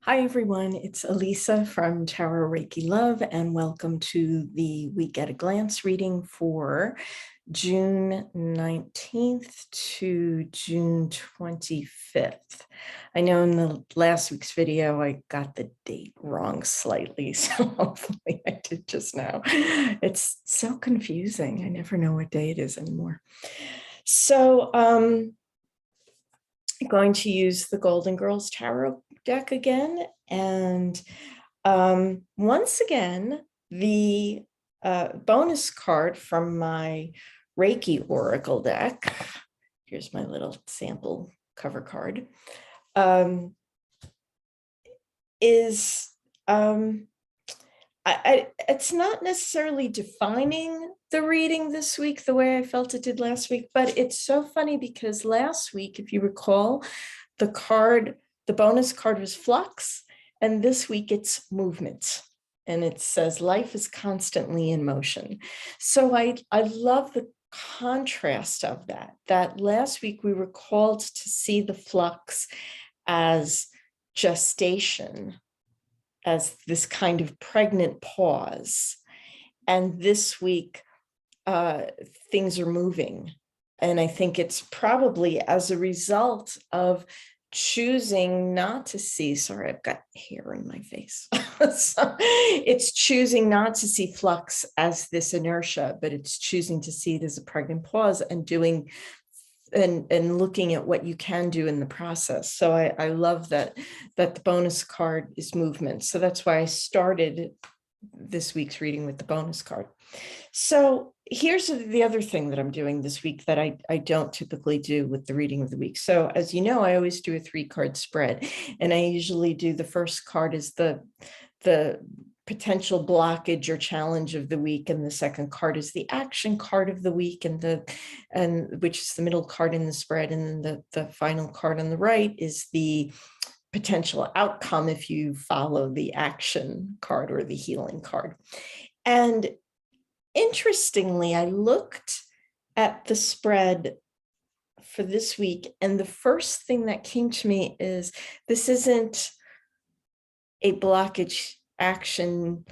Hi, everyone. It's Elisa from Tarot Reiki Love, and welcome to the Week at a Glance reading for June 19th to June 25th. I know in the last week's video, I got the date wrong slightly, so hopefully I did just now. It's so confusing. I never know what day it is anymore. So I'm going to use the Golden Girls Tarot deck again. And once again, the bonus card from my Reiki Oracle deck, here's my little sample cover card, is it's not necessarily defining the reading this week the way I felt it did last week, but it's so funny because last week, if you recall, the bonus card was flux, and this week it's movement. And it says life is constantly in motion. So I love the contrast of that last week we were called to see the flux as gestation, as this kind of pregnant pause. And this week, things are moving. And I think it's probably as a result of choosing not to see, sorry, I've got hair in my face. So it's choosing not to see flux as this inertia, but it's choosing to see it as a pregnant pause and doing and looking at what you can do in the process. So I love that the bonus card is movement. So that's why I started this week's reading with the bonus card. So here's the other thing that I'm doing this week that I don't typically do with the reading of the week. So as you know, I always do a 3-card spread, and I usually do the first card is the potential blockage or challenge of the week, and the second card is the action card of the week, and which is the middle card in the spread, and then the final card on the right is the potential outcome if you follow the action card or the healing card. And interestingly, I looked at the spread for this week, and the first thing that came to me is this isn't a blockage action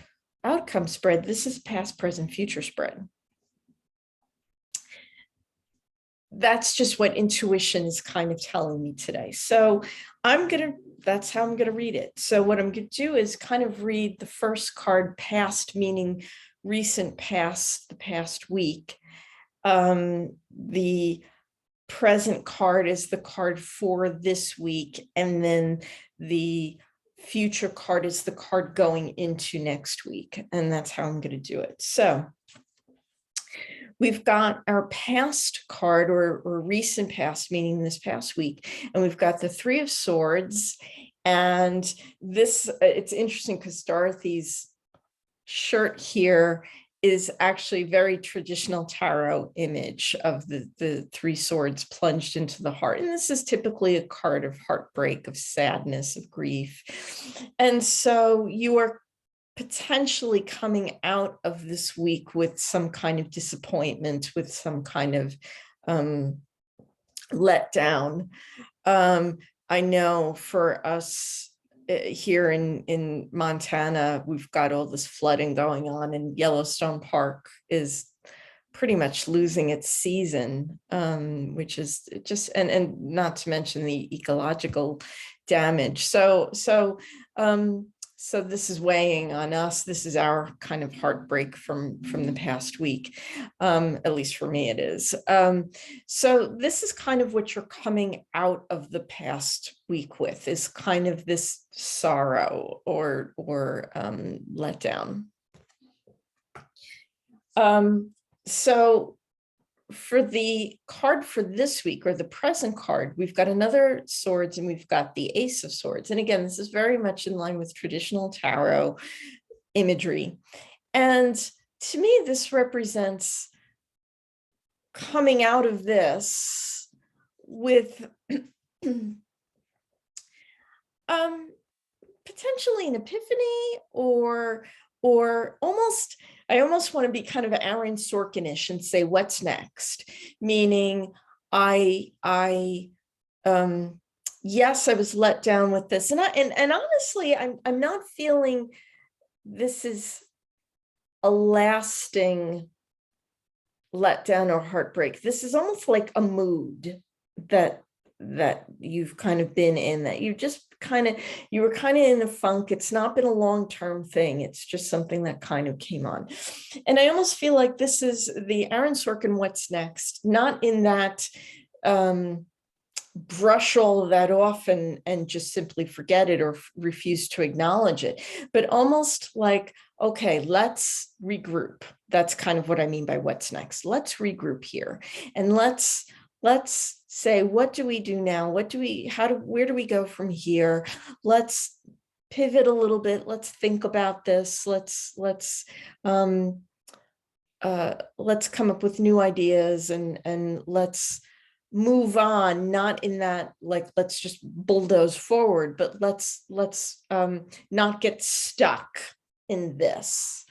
outcome spread. This is past, present, future spread. That's just what intuition is kind of telling me today. So that's how I'm gonna read it. So what I'm gonna do is kind of read the first card, past, meaning recent past, the past week. The present card is the card for this week, and then the future card is the card going into next week, and that's how I'm going to do it. So we've got our past card, or recent past, meaning this past week, and we've got the 3 of Swords. And this, it's interesting because Dorothy's shirt here is actually very traditional tarot image of the 3 swords plunged into the heart. And this is typically a card of heartbreak, of sadness, of grief. And so you are potentially coming out of this week with some kind of disappointment, with some kind of letdown. I know for us, here in Montana, we've got all this flooding going on, and Yellowstone Park is pretty much losing its season, which is just, and not to mention the ecological damage. So this is weighing on us. This is our kind of heartbreak from the past week. At least for me, it is. So this is kind of what you're coming out of the past week with, is kind of this sorrow or letdown. So for the card for this week, or the present card, we've got another swords, and we've got the Ace of Swords. And again, this is very much in line with traditional tarot imagery. And to me, this represents coming out of this with potentially an epiphany, or almost, I almost want to be kind of Aaron Sorkin-ish and say, what's next? Meaning yes, I was let down with this. And honestly, I'm not feeling this is a lasting letdown or heartbreak. This is almost like a mood that you've kind of been in, that you were kind of in a funk. It's not been a long-term thing. It's just something that kind of came on. And I almost feel like this is the Aaron Sorkin What's Next, not in that brush all of that off and just simply forget it or refuse to acknowledge it, but almost like, okay, let's regroup. That's kind of what I mean by what's next. Let's regroup here, and let's say, what do we do now? Where do we go from here? Let's pivot a little bit. Let's think about this. Let's come up with new ideas, and let's move on, not in that like let's just bulldoze forward, but let's not get stuck in this.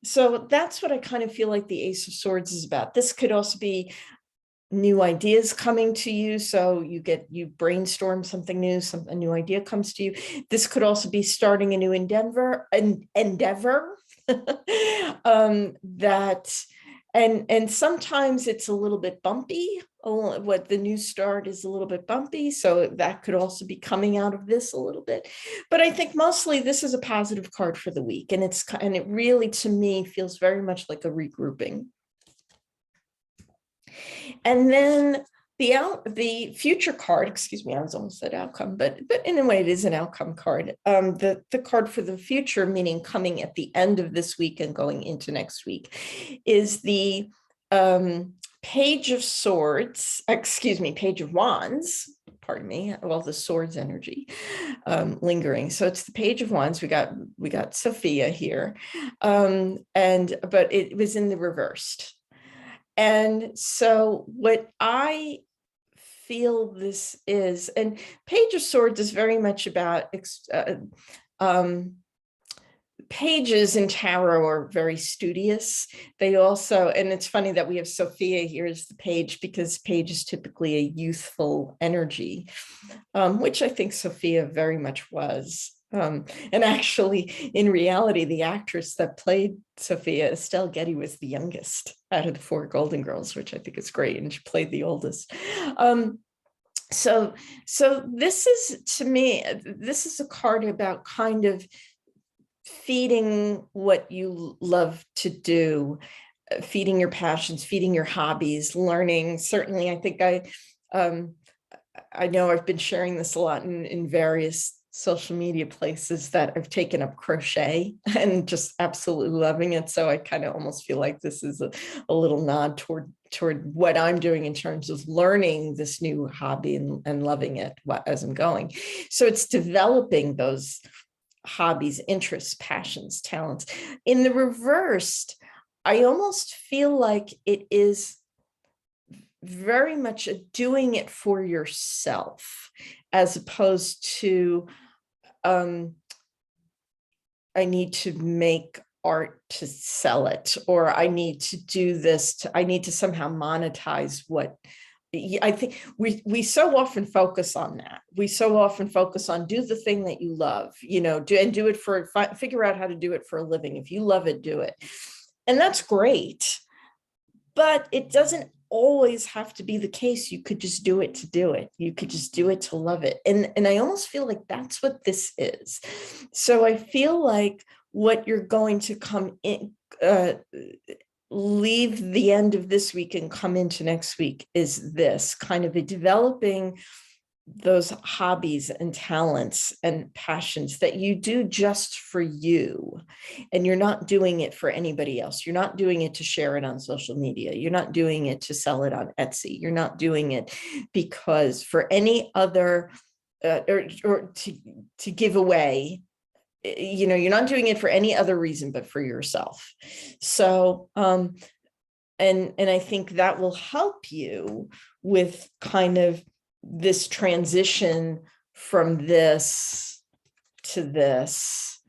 So that's what I kind of feel like the Ace of Swords is about. This could also be new ideas coming to you, so you brainstorm something new, a new idea comes to you. This could also be starting a new endeavor that and sometimes it's a little bit bumpy. What the new start is a little bit bumpy, so that could also be coming out of this a little bit. But I think mostly this is a positive card for the week, and it really, to me, feels very much like a regrouping. And then the future card, excuse me, I was almost at outcome, but in a way it is an outcome card. The card for the future, meaning coming at the end of this week and going into next week, is the Page of Swords, excuse me, Page of Wands, pardon me, well, the swords energy lingering. So it's the Page of Wands. We got Sophia here, but it was in the reversed. And so what I feel this is, and Page of Swords is very much about pages in tarot are very studious. They also, and it's funny that we have Sophia here as the page, because page is typically a youthful energy, which I think Sophia very much was. And actually, in reality, the actress that played Sophia, Estelle Getty, was the youngest out of the 4 Golden Girls, which I think is great, and she played the oldest. So this is, to me, this is a card about kind of feeding what you love to do, feeding your passions, feeding your hobbies, learning. Certainly, I think I know I've been sharing this a lot in various social media places, that I've taken up crochet and just absolutely loving it. So I kind of almost feel like this is a little nod toward what I'm doing in terms of learning this new hobby and loving it as I'm going. So it's developing those hobbies, interests, passions, talents. In the reversed, I almost feel like it is very much doing it for yourself, as opposed to I need to make art to sell it, or I need to do this, I need to somehow monetize what I think we so often focus on that. We so often focus on do the thing that you love, do it for, figure out how to do it for a living. If you love it, do it. And that's great, but it doesn't always have to be the case. You could just do it to do it. You could just do it to love it. And I almost feel like that's what this is. So I feel like what you're going to come in, leave the end of this week and come into next week, is this kind of a developing those hobbies and talents and passions that you do just for you, and you're not doing it for anybody else. You're not doing it to share it on social media. You're not doing it to sell it on Etsy. You're not doing it because for any other or to give away. You're not doing it for any other reason but for yourself. So and I think that will help you with kind of this transition from this to this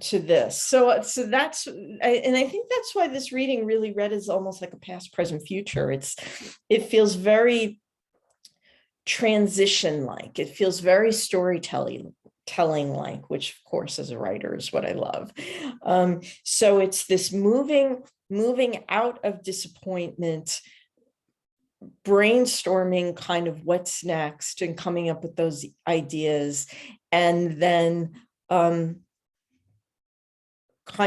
to this. So that's, and I think that's why this reading really read as almost like a past, present, future. It feels very transition like. It feels very storytelling telling like, which of course as a writer is what I love. So it's this moving out of disappointment, brainstorming kind of what's next and coming up with those ideas, and then kind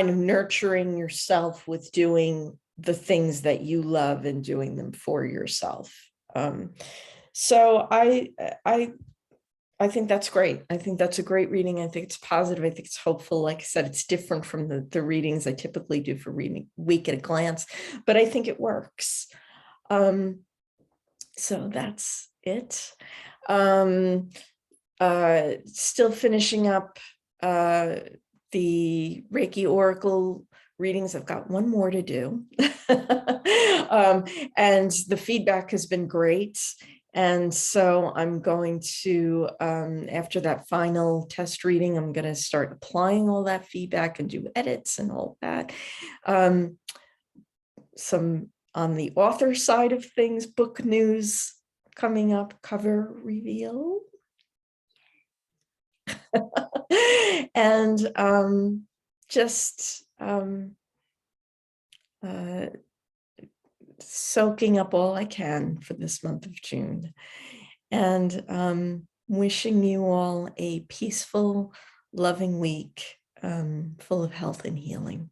of nurturing yourself with doing the things that you love and doing them for yourself. So I think that's great. I think that's a great reading. I think it's positive. I think it's hopeful. Like I said, it's different from the readings I typically do for reading Week at a Glance, but I think it works. So that's it. Still finishing up the Reiki Oracle readings. I've got one more to do. And the feedback has been great. And so I'm going to, after that final test reading, I'm going to start applying all that feedback and do edits and all that. Some on the author side of things, book news coming up, cover reveal. And just soaking up all I can for this month of June, and wishing you all a peaceful, loving week, full of health and healing.